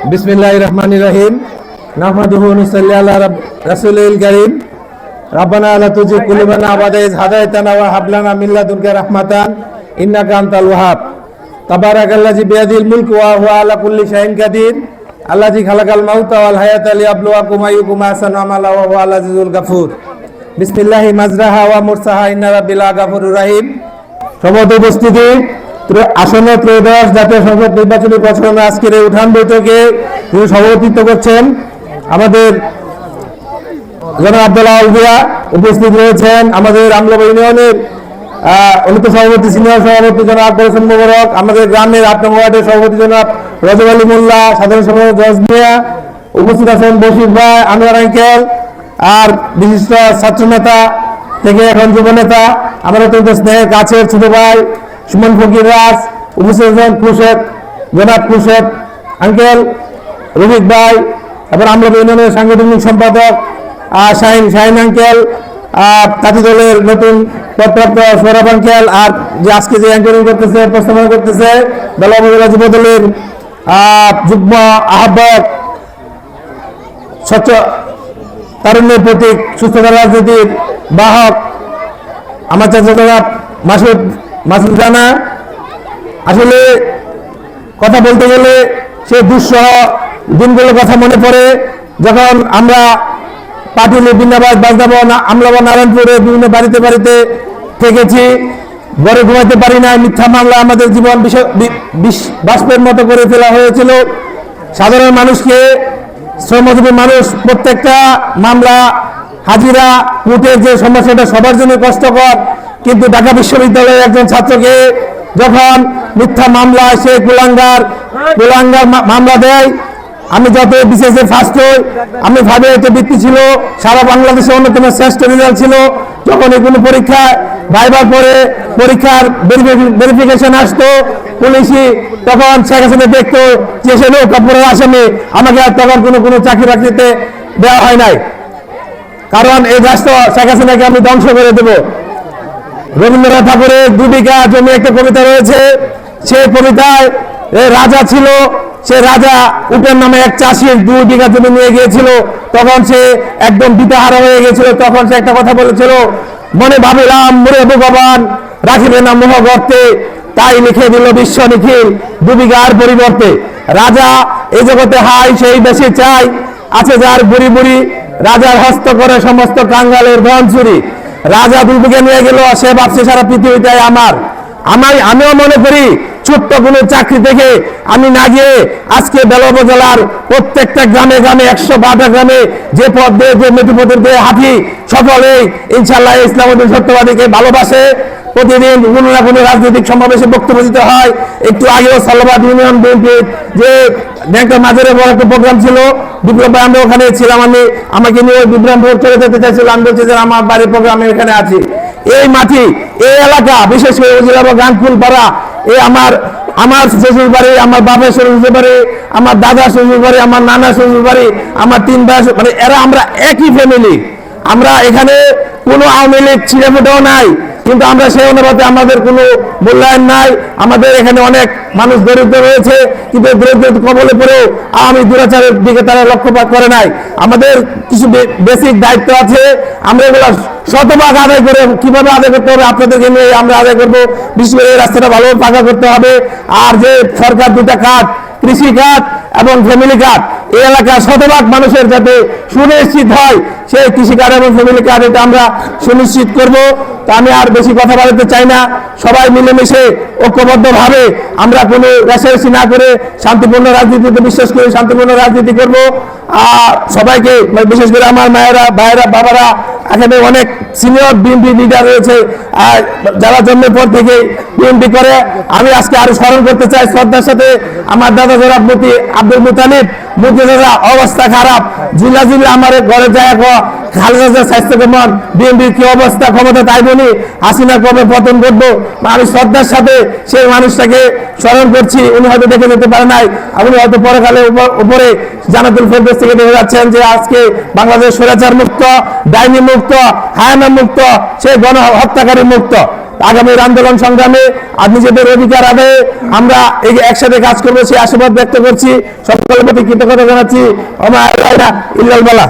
बिस्मिल्लाहिर रहमानिर रहीम नहमदुहु व नुसल्ली अला रसूलिल करीम रब्बाना ला तुज़िग़ क़ुलूबना बअदा इज़ हदायतना व हब लना मिन लदुनका रहमतन इन्नका अंतल वहाब तबारकल्लज़ी बियदिल मुल्क व हुवा अला कुल्लि शैइन क़दीर अल्लज़ी खलक़ल मौता वल हयाता लियब्लुवकुम अय्युकुम अहसनु अमला व हुवल अज़ीज़ुल गफूर बिस्मिल्लाहि मजराहा व मुरसाहा इन्ना रब्बी लागाफुरुर रहीम। সমবেত উপস্থিতি আসন্ন ত্রয়োদশ জাতীয় সংসদ নির্বাচনী প্রচারণা আজকের এই উঠান বৈঠকে তিনি সভাপতিত্ব করছেন। আমাদের জনাব আব্দুল্লাহ আলভিয়া উপস্থিত রয়েছেন। আমাদের আমলাবা ইউনিয়নের অনিত সভাপতি সিনিয়র সভাপতি জনাব আকবর হোসেন মোবারক, আমাদের গ্রামের ৮ নং ওয়ার্ডের সভাপতি জনাব রজব আলী মোল্লা, সাধারণ সম্পাদক জজ মিয়া, উপস্থিত আছেন বশির ভাই, আনোয়ার আঙ্কেল, আর বিশিষ্ট ছাত্র নেতা থেকে এখন যুব নেতা আমার অত্যন্ত স্নেহের কাছের ছোট ভাই সুমন ফকির রাজ, উপস্থিত আছেন খুরশেদ জনাব খুরশেদ আঙ্কেল, রফিক ভাই, তারপর আমলাবা ইউনিয়নের সাংগঠনিক সম্পাদক শাহিন আঙ্কেল, তাঁতি দলের নতুন পদপ্রাপ্ত সৌরভ আঙ্কেল, আর যে আজকে যে অ্যাঙ্করিং করতেছে উপস্থাপনা করতেছে বেলা উপজেলা যুব দলের যুগ্ম আহ্বায়ক, স্বচ্ছ তারুণ্যের প্রতীক, সুস্থতা রাজনীতির বাহক আমার চাচা জনাব মাসুদ রানা। আসলে কথা বলতে গেলে সে দুঃসহ দিনগুলোর কথা মনে পড়ে, যখন আমরা পাটুলি, বিন্নাবাদ, বাজদাবন, আমলাবা, নারায়ণপুরে বিভিন্ন বাড়িতে বাড়িতে থেকেছি, ঘরে ঘুমাইতে পারি না। মিথ্যা মামলা আমাদের জীবন বাষ্পের মতো করে ফেলা হয়েছিল। সাধারণ মানুষকে, শ্রমজীবী মানুষ, প্রত্যেকটা মামলা হাজিরা কোর্টের যে সমস্যাটা সবার জন্য কষ্টকর, কিন্তু ঢাকা বিশ্ববিদ্যালয়ের একজন ছাত্রকে যখন মিথ্যা মামলা সে কুলাঙ্গার মামলা দেয়, আমি যত বিশেষে ফার্স্ট হই, আমি ভাবে এটা বৃত্তি ছিল, সারা বাংলাদেশে অন্যতম শ্রেষ্ঠ রেজাল্ট ছিল। যখন কোনো পরীক্ষা ভাইবার পরে পরীক্ষার ভেরিফিকেশন আসতো পুলিশই, তখন শেখ হাসিনা দেখতো যে সে লোক কাপড়ের আসামি, আমাকে আর তখন কোনো চাকরি বাকরিতে দেওয়া হয় নাই, কারণ এই রাষ্ট্র শেখ হাসিনাকে আমি ধ্বংস করে দেব। রবীন্দ্রনাথ ঠাকুরের 2 বিঘা জমি একটা কবিতা রয়েছে, সেই কবিতায় রাজা ছিল, সে রাজা উপের নামে এক চাষির 2 বিঘা জমি নিয়ে গিয়েছিল, তখন সে একদম দিতাহারা হয়ে গিয়েছিল। তখন সে একটা কথা বলেছিল, মনে ভাবিলাম মোরে ভগবান রাখিবে না মোহ গর্তে, তাই লিখে দিল বিশ্ব নিখিল 2 বিঘার পরিবর্তে। রাজা এই জগতে হাই সেই বেশি চাই, আছে যার বুড়ি বুড়ি, রাজার হস্ত করে সমস্ত কাঙ্গালের ধন চুরি। রাজা 2 বিঘা নিয়ে গেল, সে ভাবছে সারা পৃথিবীটাই আমিও মনে করি ছোট্ট কোনো চাকরি থেকে আমি না গিয়ে আজকে বেলা উপজেলার প্রত্যেকটা গ্রামে গ্রামে 112টা গ্রামে যে পথ দিয়ে, যে মেট্রো পথের দিয়ে হাঁটি, সকলেই ইনশাল্লাহ ইসলামউদ্দিন সত্যবাদীকে ভালোবাসে। প্রতিদিন কোনো না কোনো রাজনৈতিক সমাবেশে বক্তব্য দিতে হয়। একটু আগেও সালাবাদ ইউনিয়ন বিএনপির যে ব্যাংকের মাঝের বড় একটা প্রোগ্রাম ছিল, বিপ্লব ভাই আমরা ওখানে ছিলাম, আমাকে নিয়ে বিভ্রামপুর চলে যেতে চাইছিলাম, আমি বলছি যে আমার বাড়ির প্রোগ্রামে এখানে আছি। এই মাটি, এই এলাকা, বিশেষ করে গানফুল পাড়া, এই আমার শ্বশুর বাড়ি, আমার বাবার শ্বশুর বাড়ি, আমার দাদা শ্বশুর বাড়ি, আমার নানা শ্বশুর বাড়ি, আমার 3 ভাই, মানে এরা আমরা একই ফ্যামিলি। আমরা এখানে কোনো আওয়ামী লীগ ছিঁড়েফুটেও নাই, কিন্তু আমরা সেই অনুপাতে আমাদের কোনো মূল্যায়ন নাই। আমাদের এখানে অনেক মানুষ দরিদ্র রয়েছে, কিন্তু দরিদ্র কবলে পড়েও আওয়ামী দুরাচারের দিকে তারা লক্ষ্যপাত করে নাই। আমাদের কিছু বেসিক দায়িত্ব আছে, আমরা এগুলো শতভাগ আদায় করে, কিভাবে আদায় করতে হবে আপনাদেরকে নিয়ে আমরা আদায় করবো। বিশেষ করে এই রাস্তাটা ভালোভাবে পাকা করতে হবে। আর যে সরকার 2টা খাত, কৃষি খাত এবং ফ্যামিলি খাত, এই এলাকার শতভাগ মানুষের যাতে সুনিশ্চিত হয়, সেই কৃষি কার্ড এবং ফ্যামিলি কার্ড এটা আমরা সুনিশ্চিত করব। তো আমি আর বেশি কথা বলতে চাই না, সবাই মিলেমিশে ঐক্যবদ্ধভাবে আমরা কোনো রেষারেষি না করে শান্তিপূর্ণ রাজনীতিতে বিশ্বাস করে শান্তিপূর্ণ রাজনীতি করব। আর সবাইকে, বিশেষ করে আমার মায়েরা, ভাইয়েরা, বাবারা, এখানে অনেক সিনিয়র বিএনপি লিডার রয়েছে যারা জন্মের পর থেকে বিএনপি করে, আমি আজকে আরো স্মরণ করতে চাই শ্রদ্ধার সাথে আমার দাদা জনাব মুফতি আব্দুল মুতালিব, মুক্তিযোদ্ধা অবস্থা খারাপ, জিলা আমার ঘরে যায় খালেদা স্বাস্থ্য কেমন, বিএনপির কি অবস্থা, ক্ষমতা তাই বলি, হাসিনা কবে পতন করবো। আমি শ্রদ্ধার সাথে সেই মানুষটাকে স্মরণ করছি। উনি হয়তো দেখে যেতে পারে নাই, আপনি হয়তো পরকালে উপরে জান্নাতুল ফেরদৌস থেকে দেখে যাচ্ছেন যে আজকে বাংলাদেশ স্বৈরাচার মুক্ত, ডাইনি মুক্ত, হায়ানা মুক্ত, সেই গণহত্যাকারী মুক্ত। আগামীর আন্দোলন সংগ্রামে আর নিজেদের অধিকার আদায়ে আমরা একসাথে কাজ করবো সেই আশীর্বাদ ব্যক্ত করছি। সকলের প্রতি কৃতজ্ঞতা জানাচ্ছি। ইল্লাল বালা।